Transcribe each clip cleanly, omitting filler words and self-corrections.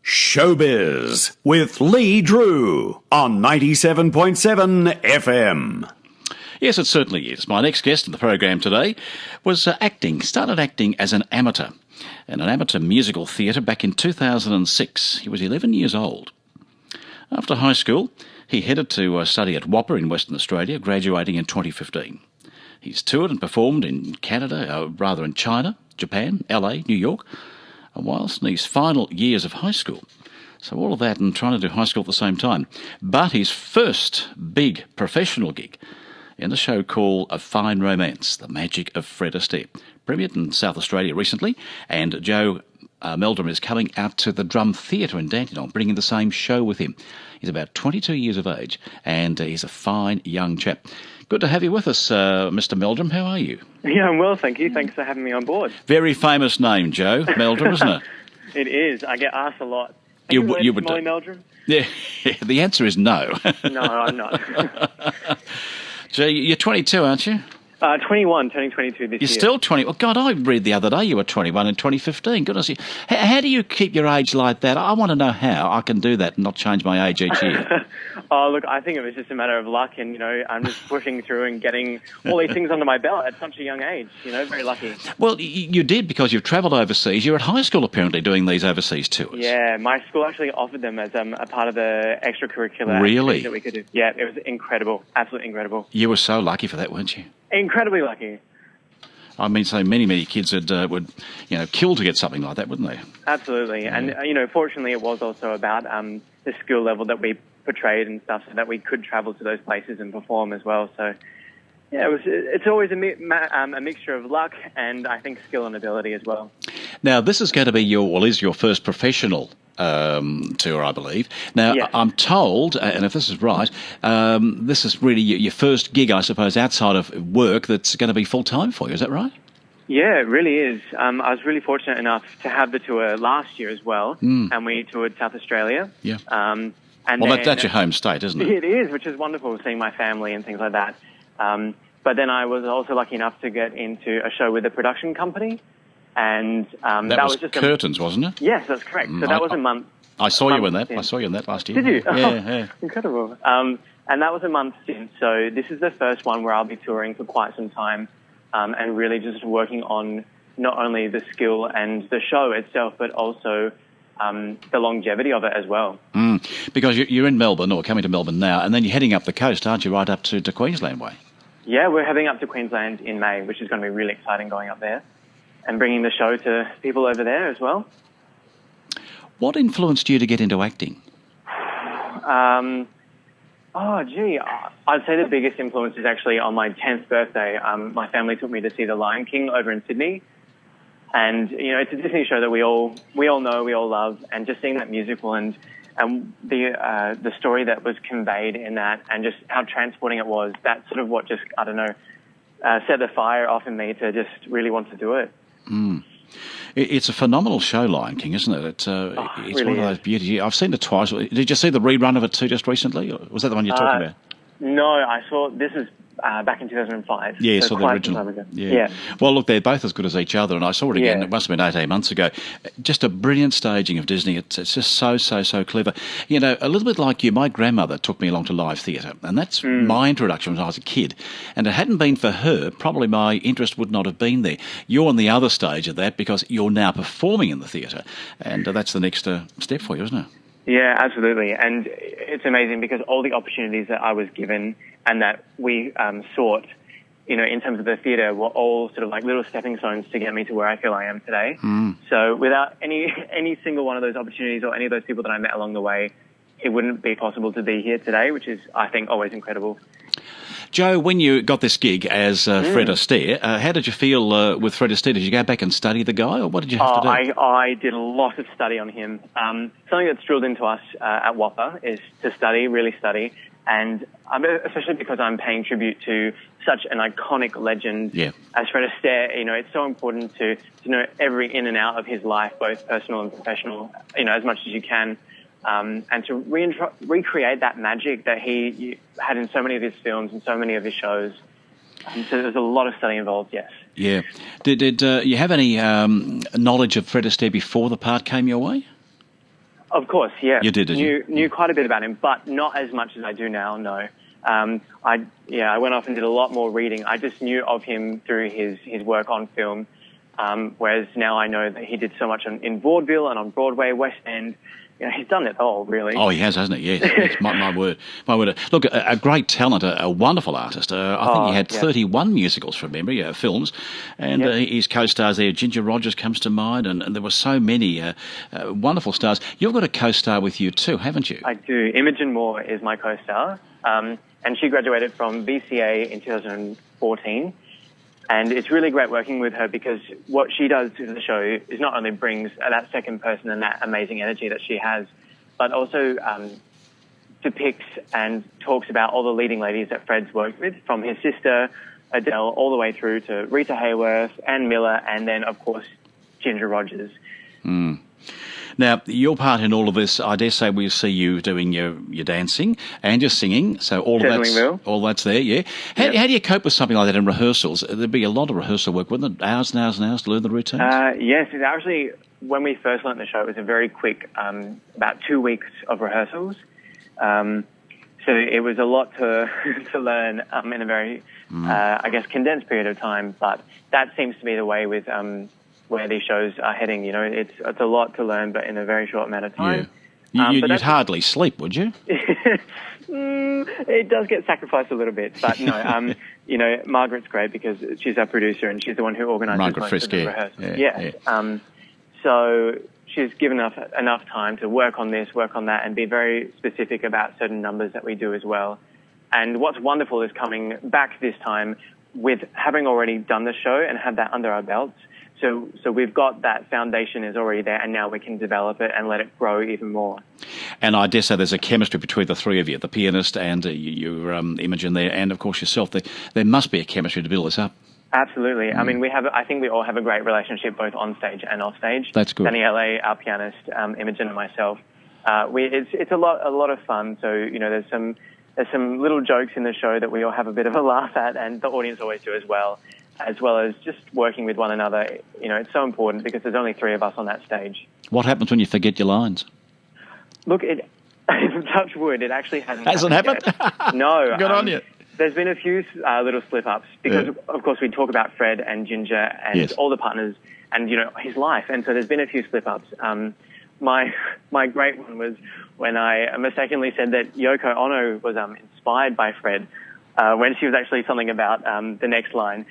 Showbiz with Leigh Drew on 97.7 FM. Yes, it certainly is. My next guest in the program today was started acting as an amateur in an amateur musical theatre back in 2006. He was 11 years old. After high school, he headed to study at Whopper in Western Australia, graduating in 2015. He's toured and performed in Canada, in China, Japan, LA, New York, and whilst in his final years of high school. So all of that and trying to do high school at the same time. But his first big professional gig in a show called A Fine Romance, The Magic of Fred Astaire. Premiered in South Australia recently, and Joe Meldrum is coming out to the Drum Theatre in Dandenong, bringing the same show with him. He's about 22 years of age, and he's a fine young chap. Good to have you with us, Mr. Meldrum. How are you? Yeah, I'm well, thank you. Thanks for having me on board. Very famous name, Joe Meldrum, isn't it? It is. I get asked a lot. You would Molly Meldrum? Yeah, the answer is no. No, I'm not. Gee, you're 22, aren't you? 21, turning 22 this year. You're still 20. Oh, God, I read the other day you were 21 in 2015. Goodness, how do you keep your age like that? I want to know how I can do that and not change my age each year. Oh, look, I think it was just a matter of luck, and, I'm just pushing through and getting all these things under my belt at such a young age, very lucky. Well, you did, because you've travelled overseas. You're at high school, apparently, doing these overseas tours. Yeah, my school actually offered them as a part of the extracurricular Really? that we could do. Yeah, it was incredible, absolutely incredible. You were so lucky for that, weren't you? Incredibly lucky. I mean, so many kids would kill to get something like that, wouldn't they? Absolutely. Yeah. And, fortunately, it was also about the skill level that we portrayed and stuff, so that we could travel to those places and perform as well. So, yeah, it's always a mixture of luck and, I think, skill and ability as well. Now, this is going to be is your first professional tour, I believe. Now, yes. I'm told, and if this is right, this is really your first gig, I suppose, outside of work that's going to be full-time for you. Is that right? Yeah, it really is. I was really fortunate enough to have the tour last year as well, and we toured South Australia. Yeah. That's your home state, isn't it? It is, which is wonderful, seeing my family and things like that. But then I was also lucky enough to get into a show with a production company. And that was just Curtains, wasn't it? Yes, that's correct. So that was a month. I saw you in that. I saw you in that last year. Did you? Yeah. Incredible. And that was a month stint. So this is the first one where I'll be touring for quite some time, and really just working on not only the skill and the show itself, but also the longevity of it as well. Because you're in Melbourne, or coming to Melbourne now, and then you're heading up the coast, aren't you, right up to Queensland way? Yeah, we're heading up to Queensland in May, which is going to be really exciting going up there and bringing the show to people over there as well. What influenced you to get into acting? I'd say the biggest influence is actually on my 10th birthday. My family took me to see The Lion King over in Sydney. And, it's a Disney show that we all know, we all love. And just seeing that musical and the story that was conveyed in that, and just how transporting it was, that's sort of what just, set the fire off in me to just really want to do it. It's a phenomenal show, Lion King, isn't it? It's really one of those beauties. I've seen it twice. Did you see the rerun of it too just recently? Or was that the one you're talking about? No, I saw this is back in 2005. Yeah, so saw the original. Yeah. Well, look, they're both as good as each other, and I saw it again. Yeah. It must have been 18 months ago. Just a brilliant staging of Disney. It's just so clever. A little bit like you, my grandmother took me along to live theatre, and that's my introduction when I was a kid. And it hadn't been for her, probably my interest would not have been there. You're on the other stage of that because you're now performing in the theatre, and that's the next step for you, isn't it? Yeah, absolutely. And it's amazing because all the opportunities that I was given and that we sought, in terms of the theatre, were all sort of like little stepping stones to get me to where I feel I am today. So without any single one of those opportunities or any of those people that I met along the way, it wouldn't be possible to be here today, which is, I think, always incredible. Joe, when you got this gig as Fred Astaire, how did you feel with Fred Astaire? Did you go back and study the guy, or what did you have to do? I did a lot of study on him. Something that's drilled into us at Whopper is to really study, and especially because I'm paying tribute to such an iconic legend as Fred Astaire. It's so important to know every in and out of his life, both personal and professional, as much as you can. And to recreate that magic that he had in so many of his films and so many of his shows. So there's a lot of study involved, yes. Yeah. Did you have any knowledge of Fred Astaire before the part came your way? Of course, yeah. You did, you? Knew quite a bit about him, but not as much as I do now, no. I went off and did a lot more reading. I just knew of him through his work on film, whereas now I know that he did so much in vaudeville and on Broadway, West End. He's done it all, really. Oh, he has, hasn't he? Yes, my word. My word. Look, a great talent, a wonderful artist. I think he had 31 musicals from memory, films, and his co-stars there, Ginger Rogers comes to mind, and there were so many wonderful stars. You've got a co-star with you too, haven't you? I do. Imogen Moore is my co-star, and she graduated from BCA in 2014. And it's really great working with her because what she does to the show is not only brings that second person and that amazing energy that she has, but also depicts and talks about all the leading ladies that Fred's worked with, from his sister, Adele, all the way through to Rita Hayworth, Ann Miller, and then, of course, Ginger Rogers. Mm. Now, your part in all of this, I dare say we'll see you doing your dancing and your singing, so all that's there, yeah. How do you cope with something like that in rehearsals? There'd be a lot of rehearsal work, wouldn't it? Hours and hours and hours to learn the routines? Yes, it actually, when we first learnt the show, it was a very quick, about 2 weeks of rehearsals. So it was a lot to learn in a very, I guess, condensed period of time, but that seems to be the way with where these shows are heading. It's a lot to learn, but in a very short amount of time. Yeah. You'd hardly sleep, would you? It does get sacrificed a little bit, but no. Margaret's great because she's our producer and she's the one who organises most of the rehearsals. Yes. So she's given us enough time to work on this, work on that, and be very specific about certain numbers that we do as well. And what's wonderful is coming back this time with having already done the show and had that under our belts. So we've got that foundation is already there, and now we can develop it and let it grow even more. And I dare say there's a chemistry between the three of you, the pianist and your Imogen there, and of course yourself. There must be a chemistry to build this up. Absolutely. I mean, I think we all have a great relationship both on stage and off stage. That's good. Daniele, our pianist, Imogen, and myself. It's a lot of fun. So there's some little jokes in the show that we all have a bit of a laugh at, and the audience always do as well as just working with one another. It's so important because there's only three of us on that stage. What happens when you forget your lines? Look, touch wood, it actually hasn't happened? No. Good on you. There's been a few little slip-ups because, of course, we talk about Fred and Ginger and all the partners and, his life. And so there's been a few slip-ups. My great one was when I mistakenly said that Yoko Ono was inspired by Fred when she was actually something about the next line.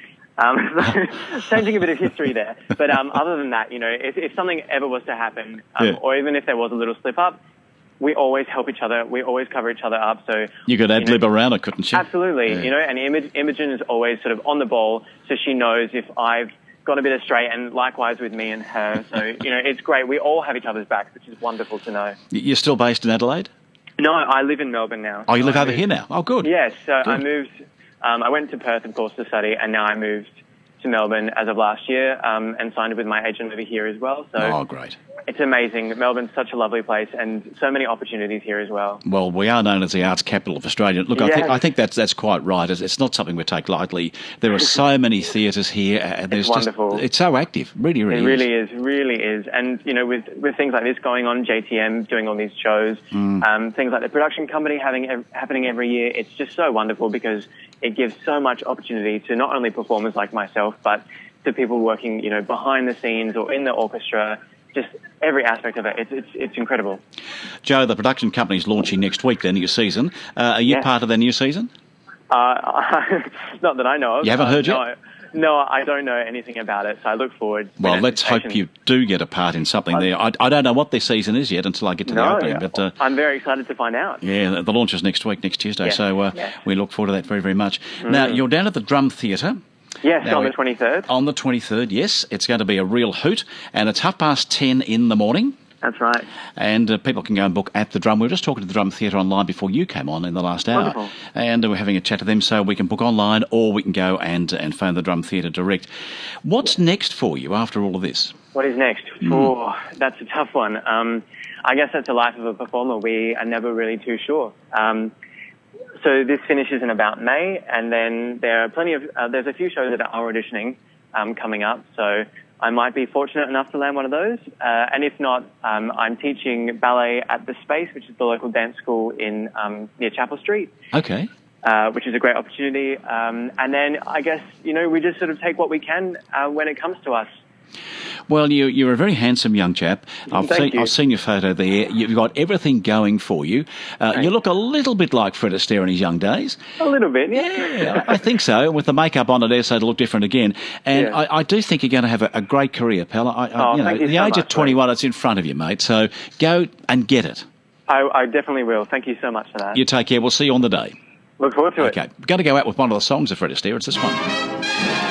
Changing a bit of history there. But other than that, if something ever was to happen, or even if there was a little slip-up, we always help each other. We always cover each other up. So you could ad-lib around it, couldn't you? Absolutely. And Imogen is always sort of on the ball, so she knows if I've got a bit of straight, and likewise with me and her. So, it's great. We all have each other's back, which is wonderful to know. You're still based in Adelaide? No, I live in Melbourne now. Oh, you live over here now? Oh, good. Yes. So good. I moved. I went to Perth, of course, to study, and now I moved to Melbourne as of last year and signed with my agent over here as well. So great. It's amazing. Melbourne's such a lovely place and so many opportunities here as well. Well, we are known as the arts capital of Australia. Look, I think that's quite right. It's not something we take lightly. There are so many theatres here. And it's wonderful. It's so active. Really really is. And, with things like this going on, JTM doing all these shows, things like the production company happening every year, it's just so wonderful because it gives so much opportunity to not only performers like myself, but to people working, behind the scenes or in the orchestra. Just every aspect of it. It's incredible. Joe, the production company's launching next week, their new season. Are you part of their new season? Not that I know of. You haven't heard yet? No, I don't know anything about it, so I look forward. Well, let's hope you do get a part in something there. I don't know what their season is yet until I get to the opening. But I'm very excited to find out. Yeah, the launch is next Tuesday, so we look forward to that very, very much. Now, you're down at the Drum Theatre. Yes, on the 23rd. On the 23rd, yes. It's going to be a real hoot, and it's 10:30 in the morning. That's right. And people can go and book at the Drum. We were just talking to the Drum Theatre online before you came on in the last hour. Wonderful. And we're having a chat to them, so we can book online or we can go and phone the Drum Theatre direct. What's next for you after all of this? What is next? Oh, that's a tough one. I guess that's the life of a performer. We are never really too sure. So this finishes in about May, and then there are there's a few shows that are auditioning coming up. So I might be fortunate enough to land one of those. And if not, I'm teaching ballet at The Space, which is the local dance school in near Chapel Street. Okay. Which is a great opportunity. And then I guess, we just sort of take what we can when it comes to us. Well, you're a very handsome young chap. I've seen your photo there. You've got everything going for you. You look a little bit like Fred Astaire in his young days. A little bit, yeah. I think so. With the makeup on, it is so to look different again. And yeah. I do think you're going to have a great career, pal. Thank you the so age much, of 21, it's in front of you, mate. So go and get it. I definitely will. Thank you so much for that. You take care. We'll see you on the day. Look forward to it. Okay. Going to go out with one of the songs of Fred Astaire. It's this one.